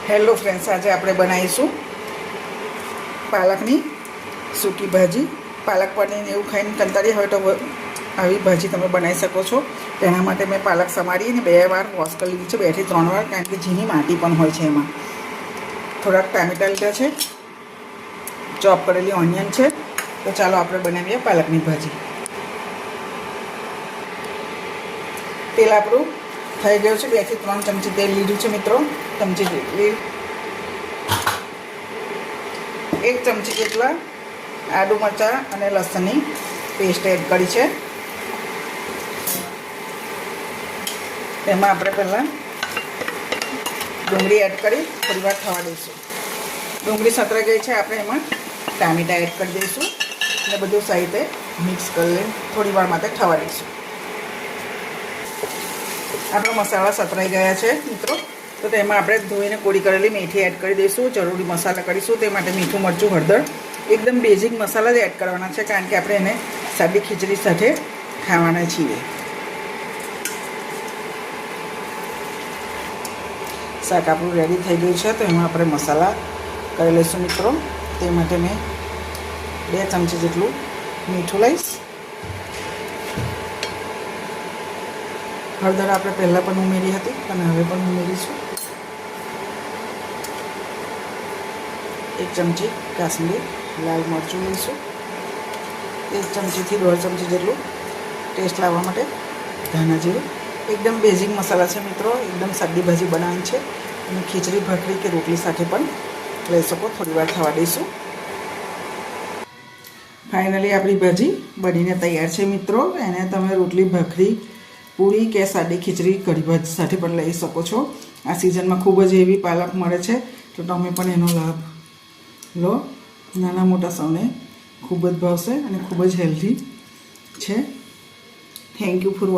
Hello friends, આજે આપણે બનાવીશું પાલકની સૂકી ભાજી. પાલક પનીર એવું ખાઈને કંટાળી હોય તો આવી ભાજી તમે બનાવી શકો છો. તેના માટે મેં પાલક સમારીને 2 વાર વોશ કરી લીધી છે, 2 થી 3 વાર, કારણ કે ઝીણી માટી પણ હોય છે. એમાં થોડાક ટામેટા લીધા છે, ચોપ કરેલી ઓનિયન છે. તો ચાલો આપણે બનાવીએ પાલકની ભાજી. તેલ આપણું થઈ ગયું છે, 2 થી 3 ચમચી તેલ લીધું છે મિત્રો. ચમચી જેટલી 1 ચમચી જેટલા આદુ મરચાં અને લસણની પેસ્ટ એડ કરી છે. તેમાં આપણે પહેલાં ડુંગળી એડ કરી થોડી વાર થવા દઈશું. ડુંગળી સતરાઈ ગઈ છે, આપણે એમાં ટામેટાં એડ કરી દઈશું અને બધું સાઈડે મિક્સ કરી થોડી વાર માટે થવા દઈશું. આપણા મસાલા સતરાઈ ગયા છે મિત્રો. તો તેમાં આપણે ધોઈને કોરી કરેલી મેથી એડ કરી દઈશું. જરૂરી મસાલા કરીશું, તે માટે મીઠું, મરચું, હળદર, એકદમ બેઝિક મસાલા જ એડ કરવાના છે, કારણ કે આપણે એને સાદી ખીચડી સાથે ખાવાના છીએ. શાક આપણું રેડી થઈ ગયું છે. તો એમાં આપણે મસાલા કરી લઈશું મિત્રો. તે માટે મેં 2 ચમચી જેટલું મીઠું લઈશ. હળદર આપણે પહેલાં પણ ઉમેરી હતી અને હવે પણ ઉમેરીશું. 1 ચમચી કાશ્મીરી લાલ મરચું લઈશું. 1 ચમચીથી 1.5 ચમચી જેટલું ટેસ્ટ લાવવા માટે ધાણા જીરું. એકદમ બેઝિક મસાલા છે મિત્રો. એકદમ સાદી ભાજી બનાવવાની છે અને ખીચડી, ભાખરી કે રોટલી સાથે પણ લઈ શકો. થોડી વાર થવા દઈશું. ફાઇનલી આપણી ભાજી બનીને તૈયાર છે મિત્રો. એને તમે રોટલી, ભાખરી, પૂરી કે સાદી ખીચડી, કઢી ભાત સાથે પણ લઈ શકો છો. આ સિઝનમાં ખૂબ જ એવી પાલક મળે છે, તો તમે પણ એનો લાભ લો. નાના મોટા સૌને ખૂબ જ ભાવશે અને ખૂબ જ હેલ્ધી છે. Thank you for